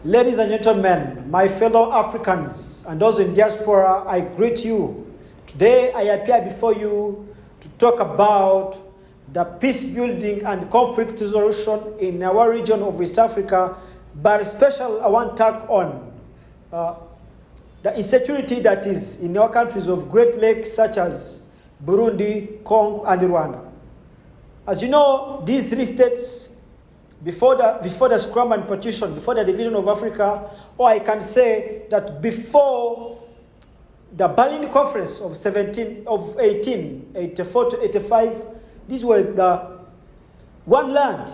Ladies and gentlemen, my fellow Africans and those in diaspora, I greet you. Today I appear before you to talk about the peace building and conflict resolution in our region of East Africa, but especially I want to talk on the insecurity that is in our countries of Great Lakes such as Burundi, Congo and Rwanda. As you know, these three states before the scrum and partition, before the division of Africa, or I can say that before the Berlin Conference of 1884 to 85, these were the one land,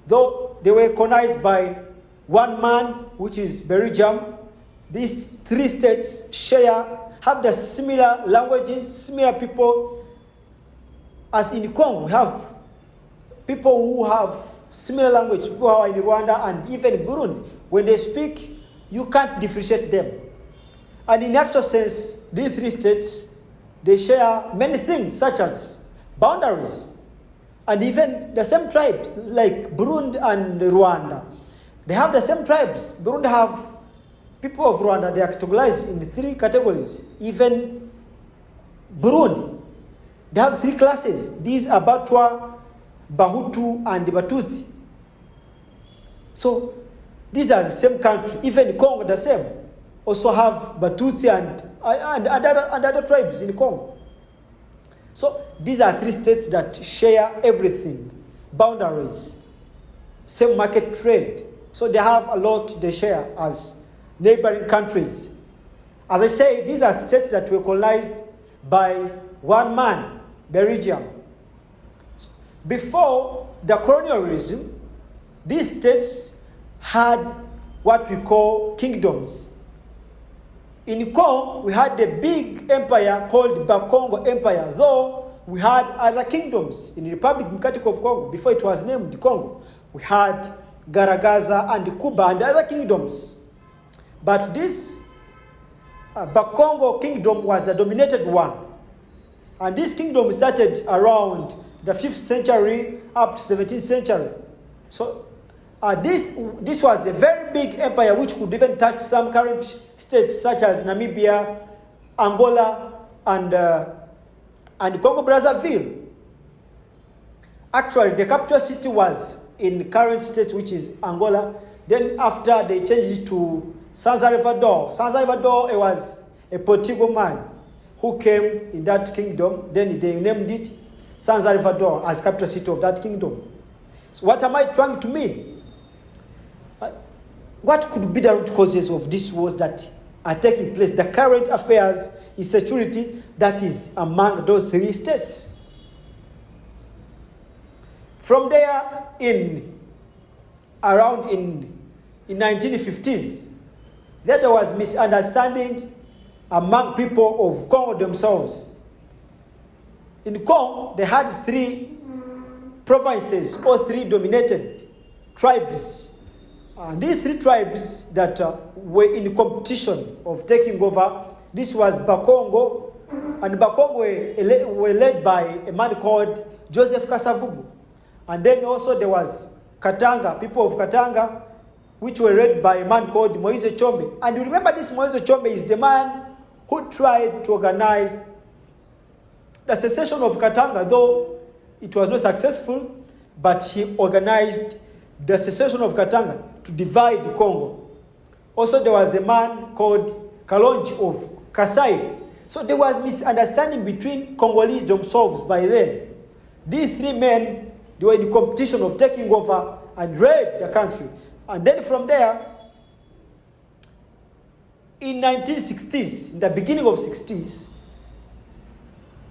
though they were colonized by one man, which is Belgium. These three states have the similar languages, similar people. As in Congo, we have people who have similar language, people who are in Rwanda and even Burundi. When they speak, you can't differentiate them. And in actual sense, these three states, they share many things such as boundaries and even the same tribes like Burundi and Rwanda. They have the same tribes. Burundi have people of Rwanda, they are categorized in three categories. Even Burundi, they have three classes. These are Batwa, Bahutu, and Batutsi. So these are the same country. Even Congo, the same. Also have Batutsi and other tribes in Congo. So these are three states that share everything. Boundaries, same market trade. So they have a lot they share as neighboring countries. As I say, these are states that were colonized by one man, Belgium. So before the colonialism, these states had what we call kingdoms. In Congo, we had a big empire called the Congo Empire, though we had other kingdoms. In the Republic Democratic of Congo, before it was named Congo, we had Garagaza and Kuba and other kingdoms. But this Bakongo kingdom was the dominated one. And this kingdom started around the 5th century up to 17th century. So this was a very big empire which could even touch some current states such as Namibia, Angola, and Congo-Brazzaville. Actually, the capital city was in current state, which is Angola. Then after they changed it to San Salvador. San Salvador, it was a Portuguese man who came in that kingdom. Then they named it San Salvador as capital city of that kingdom. So what am I trying to mean? What could be the root causes of these wars that are taking place, the current affairs, insecurity that is among those three states? From there, around in 1950s, there was misunderstanding among people of Congo themselves. In Congo, they had three provinces or three dominated tribes. And these three tribes that were in competition of taking over, this was Bakongo, and Bakongo were led by a man called Joseph Kasavubu. And then also there was Katanga, people of Katanga, which were led by a man called Moise Chombe. And you remember this Moise Chombe is the man who tried to organize the secession of Katanga, though it was not successful, but he organized the secession of Katanga to divide Congo. Also, there was a man called Kalonji of Kasai. So there was misunderstanding between Congolese themselves by then. These three men, they were in competition of taking over and raid the country. And then from there, in 1960s, in the beginning of 60s,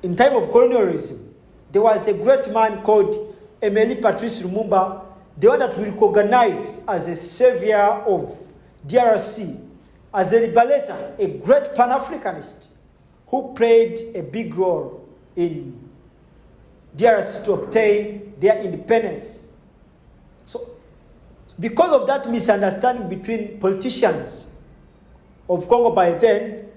in time of colonialism, there was a great man called Emile Patrice Lumumba, the one that we recognize as a savior of DRC, as a liberator, a great Pan-Africanist who played a big role in DRC to obtain their independence. So, because of that misunderstanding between politicians of Congo by then,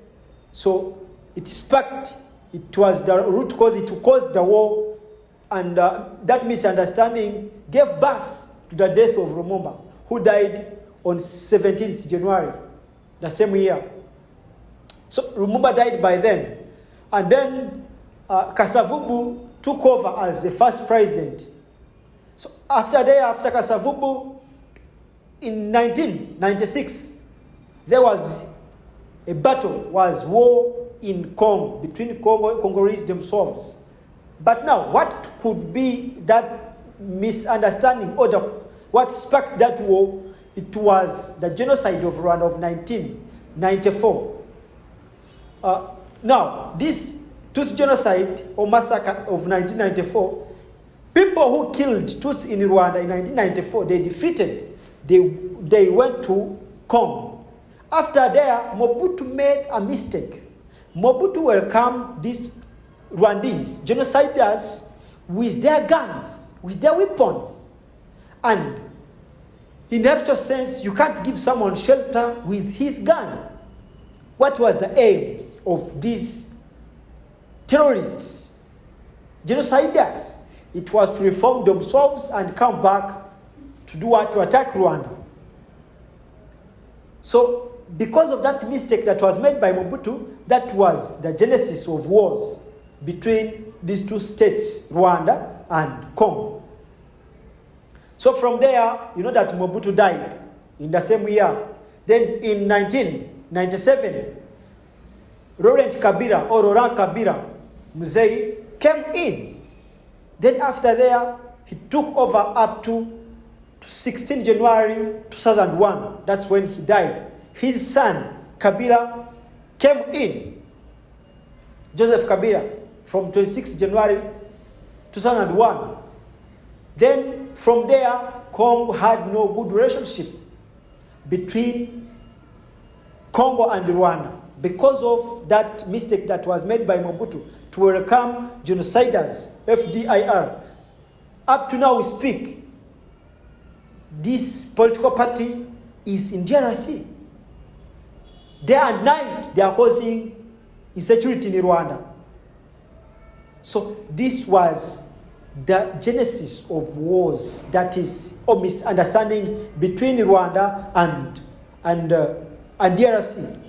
so it sparked, it was the root cause, it caused the war, and that misunderstanding gave birth to the death of Lumumba, who died on 17th January, the same year. So Lumumba died by then. And then Kasavubu took over as the first president. So after Kasavubu, in 1996, there was a battle, was war in Congo, between Congolese themselves. But now, what could be that misunderstanding or what sparked that war? It was the genocide of Rwanda of 1994. Now, this Tutsi genocide or massacre of 1994, people who killed Tutsi in Rwanda in 1994, they defeated. They went to Congo. After there, Mobutu made a mistake. Mobutu welcomed these Rwandese genociders with their guns, with their weapons. And in the actual sense, you can't give someone shelter with his gun. What was the aim of these terrorists, genociders? It was to reform themselves and come back to do what? To attack Rwanda. So, because of that mistake that was made by Mobutu, that was the genesis of wars between these two states, Rwanda and Congo. So from there, you know that Mobutu died in the same year. Then in 1997, Laurent Kabila, Mzee, came in. Then after there, he took over up to 16 January 2001. That's when he died. His son, Kabila, came in. Joseph Kabila, from 26 January 2001. Then from there, Congo had no good relationship between Congo and Rwanda because of that mistake that was made by Mobutu to welcome genociders, FDIR. Up to now we speak, this political party is in DRC. Day and night, they are causing insecurity in Rwanda. So this was the genesis of wars, that is, or misunderstanding between Rwanda and DRC.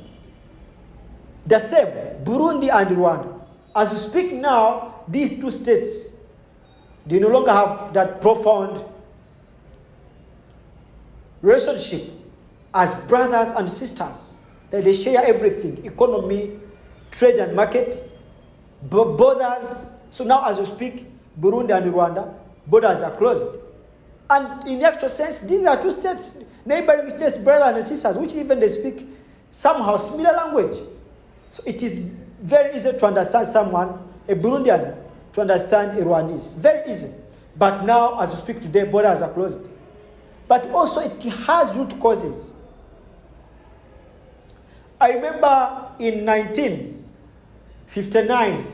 The same, Burundi and Rwanda. As we speak now, these two states, they no longer have that profound relationship as brothers and sisters. That they share everything, economy, trade and market, borders. So now as we speak, Burundi and Rwanda, borders are closed. And in the actual sense, these are two states, neighboring states, brothers and sisters, which even they speak somehow similar language. So it is very easy to understand someone, a Burundian, to understand a Rwandese. Very easy. But now, as we speak today, borders are closed. But also it has root causes. I remember in 1959,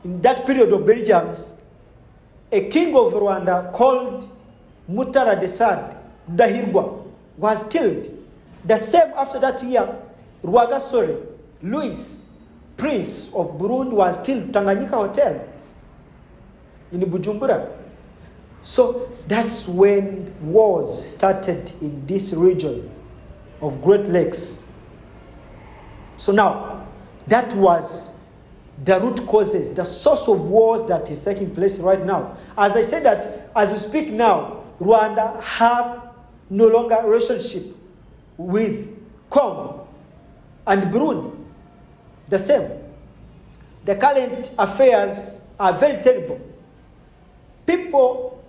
in that period of Belgians, a king of Rwanda called Mutara Desad Dahirwa was killed. The same after that year, Rwagasore, Louis, Prince of Burundi, was killed Tanganyika Hotel in Bujumbura. So that's when wars started in this region of Great Lakes. So now, that was the root causes, the source of wars that is taking place right now. As I said that, as we speak now, Rwanda have no longer a relationship with Congo and Burundi. The same. The current affairs are very terrible. People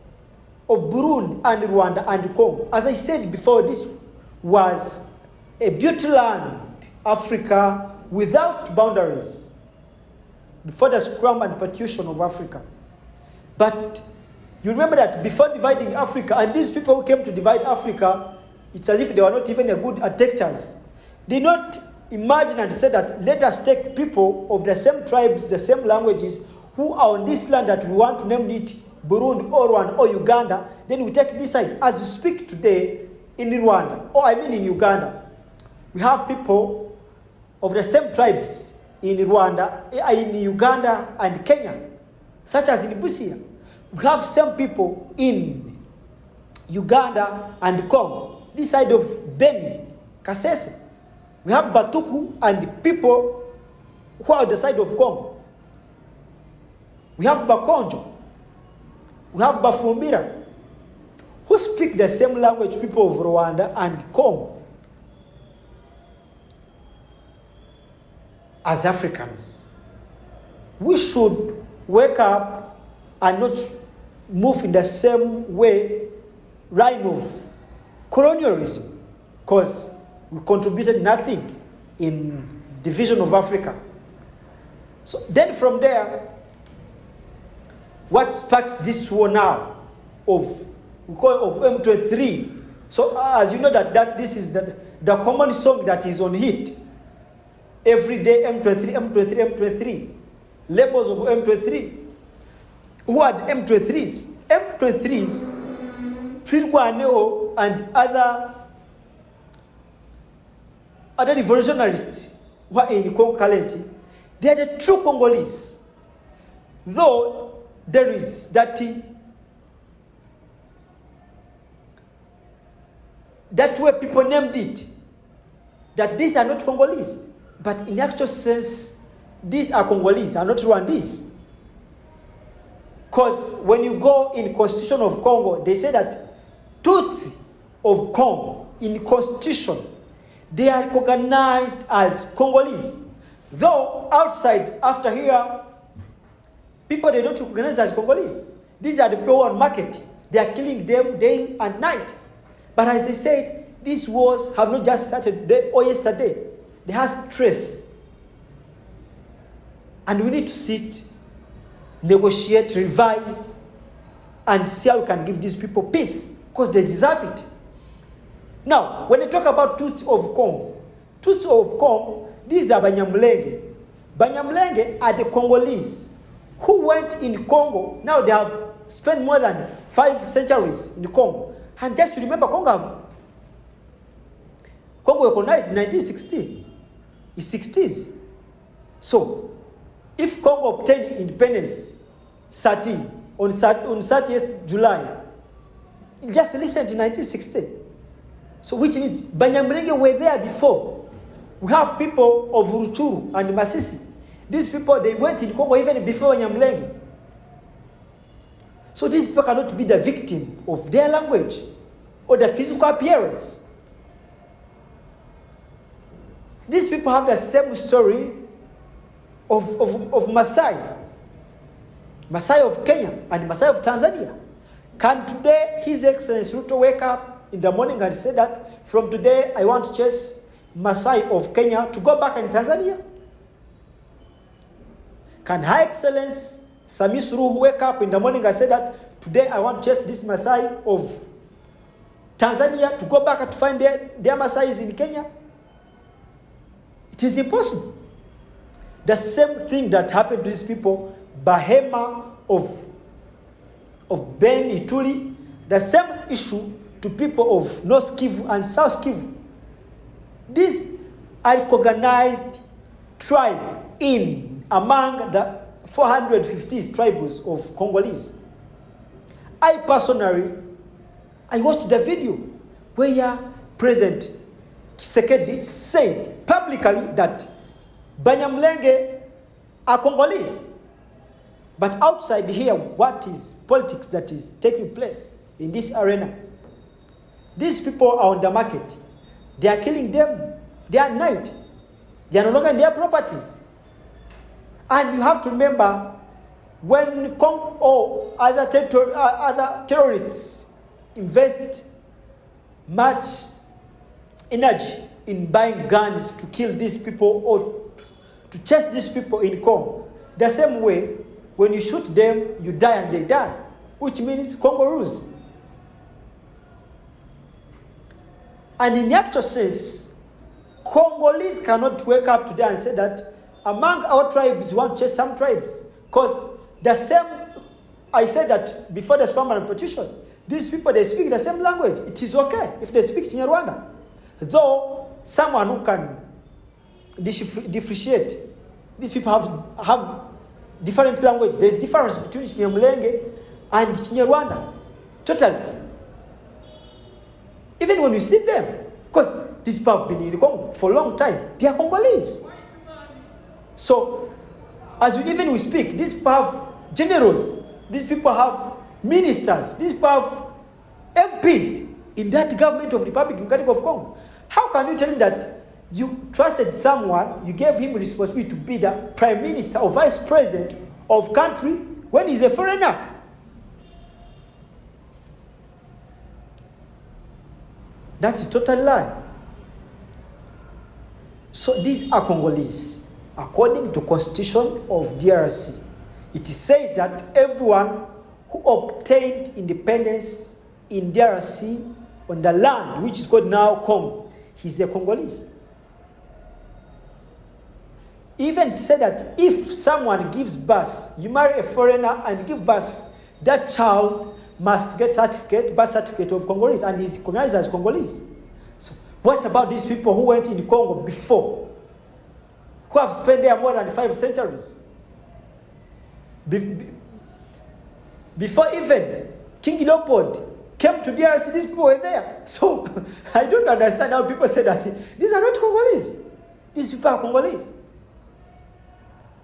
of Burundi and Rwanda and Congo, as I said before, this was a beauty land, Africa without boundaries, before the scrum and partition of Africa. But you remember that before dividing Africa, and these people who came to divide Africa, it's as if they were not even a good attackers. They not imagine and say that let us take people of the same tribes, the same languages, who are on this land that we want to name it Burundi or Rwanda or Uganda, then we take this side. As we speak today in Rwanda, or I mean in Uganda, we have people of the same tribes in Rwanda, in Uganda and Kenya, such as in Busia. We have some people in Uganda and Congo. this side of Beni, Kasese. We have Batuku and people who are the side of Congo. We have Bakonjo. We have Bafumbira, who speak the same language, people of Rwanda and Congo. As Africans, we should wake up and not move in the same way, line of colonialism, because we contributed nothing in division of Africa. So then from there, what sparks this war now we call of M23? So as you know that this is the common song that is on hit. Every day M23, M23, M23. Labels of M23. Who are the M23s? M23s, Twirwaneho and other revolutionarists who are in Congo currently, they are the true Congolese. Though there is that way people named it, that these are not Congolese. But in actual sense, these are Congolese, are not Rwandese. Because when you go in Constitution of Congo, they say that Tutsi of Congo, in Constitution, they are recognized as Congolese. Though outside, after here, people they don't recognize as Congolese. These are the people on market. They are killing them day and night. But as I said, these wars have not just started today or yesterday. They have trace. And we need to sit, negotiate, revise, and see how we can give these people peace, because they deserve it. Now, when they talk about Tutsi of Congo, these are Banyamulenge. Banyamulenge are the Congolese who went in Congo. Now they have spent more than 5 centuries in Congo. And just to remember, Congo recognized in 1960s. It's 60s. So, if Congo obtained independence on 30th July, just recent in 1960. So, which means Banyamulenge were there before. We have people of Ruchuru and Masisi. These people, they went in Congo even before Banyamulenge. So these people cannot be the victim of their language or the physical appearance. These people have the same story of Maasai. Maasai of Kenya and Maasai of Tanzania. Can today His Excellency Ruto wake up in the morning and say that from today I want to chase Maasai of Kenya to go back in Tanzania? Can Her Excellency Samia Suluhu wake up in the morning and say that today I want to chase this Maasai of Tanzania to go back and to find their Maasais in Kenya? It is impossible. The same thing that happened to these people, Bahema of Ben Ituri, the same issue to people of North Kivu and South Kivu. These are recognized tribe among the 450 tribes of Congolese. I personally, I watched the video where President Tshisekedi said publicly that Banyamulenge are Congolese. But outside here, what is politics that is taking place in this arena? These people are on the market. They are killing them day and night. They are no longer in their properties. And you have to remember, when or other terrorists invest much energy in buying guns to kill these people or to chase these people in Congo, the same way, when you shoot them, you die and they die, which means Congo rules. And in the actual sense, Congolese cannot wake up today and say that among our tribes, we want to chase some tribes. Because the same, I said that before the permanent petition, these people, they speak the same language. It is okay if they speak Kinyarwanda. Though someone who can differentiate, these people have different language. There is difference between Kinyamulenge and Kinyarwanda. Totally. Even when you see them, because these people have been in Congo for a long time, they are Congolese. So, as we speak, these people have generals, these people have ministers, these people have MPs in that government of the Republic Democratic of Congo. How can you tell me that you trusted someone, you gave him responsibility to be the prime minister or vice president of country when he's a foreigner? That's a total lie. So these are Congolese. According to Constitution of DRC, it says that everyone who obtained independence in DRC on the land which is called now Congo, he's a Congolese. Even to say that if someone gives birth, you marry a foreigner and give birth, that child must get birth certificate of Congolese, and is recognized as Congolese. So what about these people who went in Congo before, who have spent there more than 5 centuries? Before even King Leopold came to DRC, these people were there. So I don't understand how people say that these are not Congolese. These people are Congolese.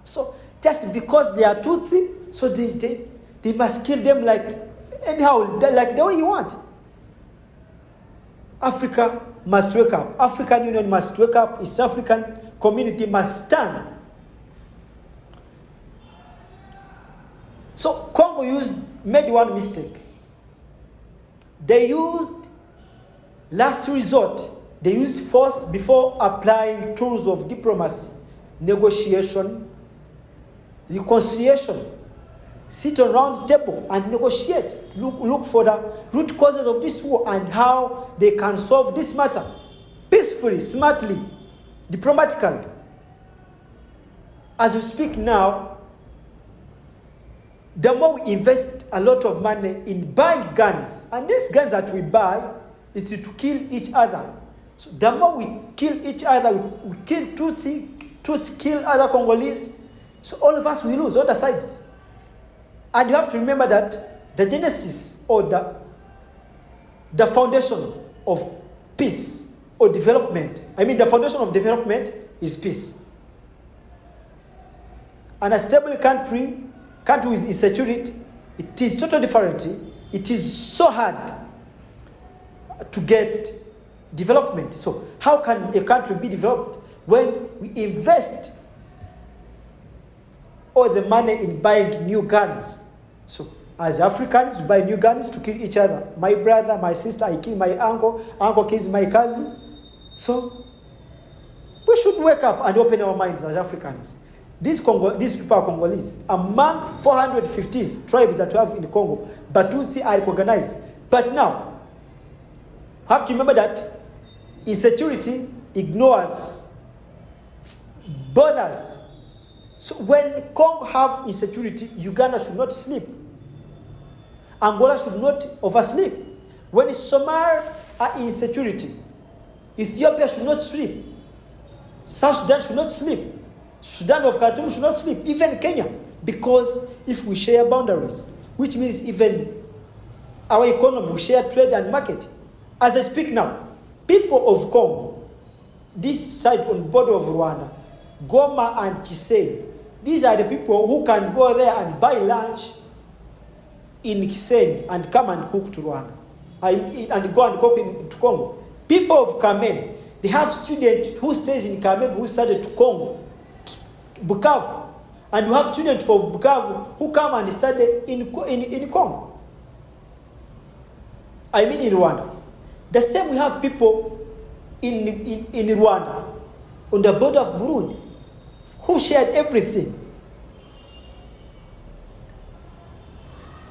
So just because they are Tutsi, so they must kill them like anyhow, like the way you want. Africa must wake up. African Union must wake up. East African community must stand. So Congo made one mistake. They used last resort. They used force before applying tools of diplomacy, negotiation, reconciliation. Sit on round table and negotiate to look for the root causes of this war and how they can solve this matter peacefully, smartly, diplomatically. As we speak now, the more we invest a lot of money in buying guns, and these guns that we buy is to kill each other. So the more we kill each other, we kill Tutsi kill other Congolese, so all of us will lose, all the sides. And you have to remember that the genesis or the foundation of peace or development, the foundation of development is peace. And a stable country with insecurity, it is totally different. It is so hard to get development. So how can a country be developed when we invest all the money in buying new guns? So as Africans, we buy new guns to kill each other. My brother, my sister, I kill my uncle kills my cousin. So we should wake up and open our minds as Africans. These people are Congolese. Among 450 tribes that we have in Congo, Batutsi are recognized. But now, you have to remember that insecurity ignores borders. So when Congo have insecurity, Uganda should not sleep. Angola should not oversleep. When Somalia are in insecurity, Ethiopia should not sleep. South Sudan should not sleep. Sudan of Khartoum should not sleep. Even Kenya. Because if we share boundaries, which means even our economy, we share trade and market. As I speak now, people of Congo, this side on border of Rwanda, Goma and Kisenyi, these are the people who can go there and buy lunch in Kisenyi and come and cook to Rwanda. And go and cook to Congo. People of Kamen, they have students who stays in Kamen who studied to Congo, Bukavu. And we have students from Bukavu who come and study in Congo. In Rwanda. The same we have people in Rwanda, on the border of Burundi, who shared everything.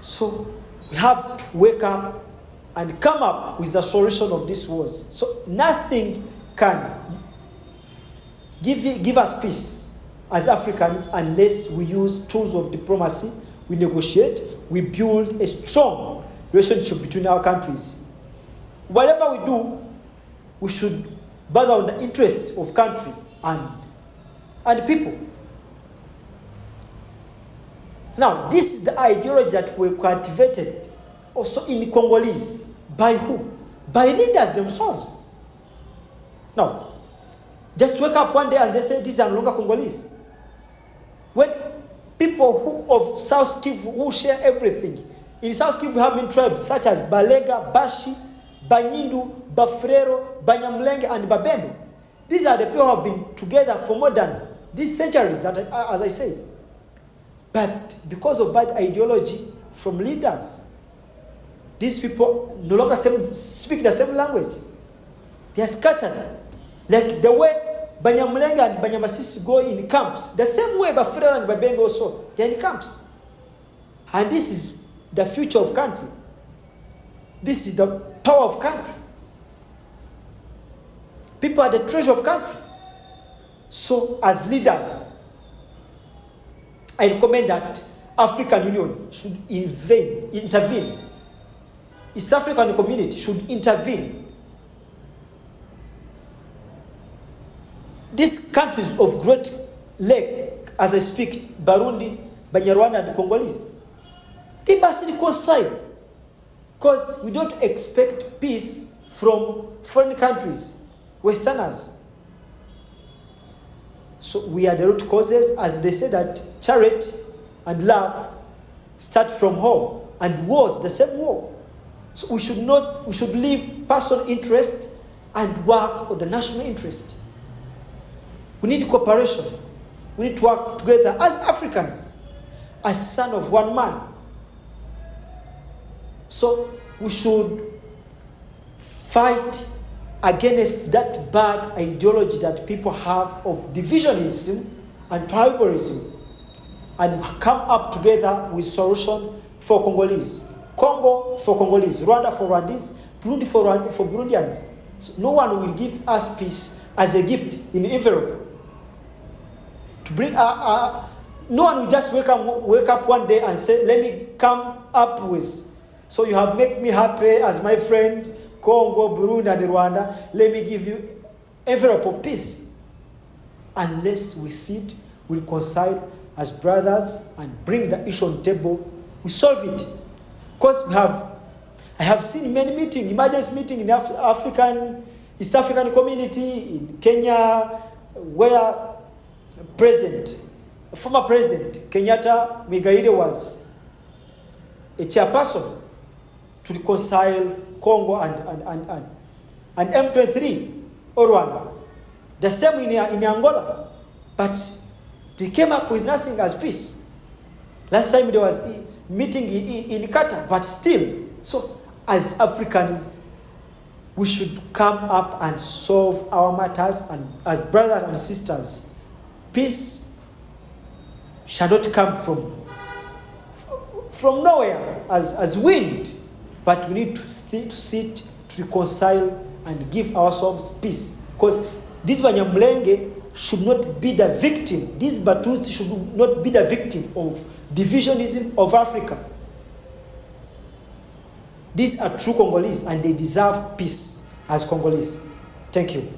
So we have to wake up and come up with the solution of these wars. So nothing can give us peace as Africans unless we use tools of diplomacy, we negotiate, we build a strong relationship between our countries. Whatever we do, we should bother on the interests of country and people. Now, this is the ideology that we cultivated also in Congolese. By who? by leaders themselves. Now, just wake up one day and they say these are no longer Congolese. When people of South Kivu who share everything, in South Kivu we have many tribes such as Balega, Bashi, Banyindu, Bafrero, Banyamulenge, and Babembe. These are the people who have been together for more than these centuries, that, as I say. But because of bad ideology from leaders, these people no longer speak the same language. They are scattered. Like the way Banyamulenge and Banyamasisi go in camps, the same way Bafrero and Babembe also, they are in camps. And this is the future of country. This is the power of country. People are the treasure of country. So as leaders, I recommend that African Union should intervene. East African community should intervene. These countries of Great Lake, as I speak, Burundi, Rwanda, and Congolese, they must reconcile, because we don't expect peace from foreign countries, Westerners. So we are the root causes, as they say that charity and love start from home, and wars the same war. So we should leave personal interest and work on the national interest. We need cooperation. We need to work together as Africans, as son of one man. So we should fight against that bad ideology that people have of divisionism and tribalism, and come up together with solution for Congolese. Congo for Congolese, Rwanda for Rwandese, Burundi for Burundians. So no one will give us peace as a gift in envelope. To bring no one will just wake up one day and say, let me come up with, so you have made me happy as my friend, Congo, Burundi, and Rwanda, let me give you envelope of peace. Unless we sit, we reconcile as brothers and bring the issue on the table, we solve it. Because I have seen many meetings, emergency meetings in East African community, in Kenya, where former President Kenyatta Migaire was a chairperson to reconcile Congo and M23 or Rwanda. The same in Angola. But they came up with nothing as peace. Last time there was a meeting in Qatar, but still. So as Africans, we should come up and solve our matters, and as brothers and sisters. Peace shall not come from nowhere as wind, but we need to sit, to reconcile, and give ourselves peace. Because this Banyamulenge should not be the victim. These Batutsi should not be the victim of divisionism of Africa. These are true Congolese, and they deserve peace as Congolese. Thank you.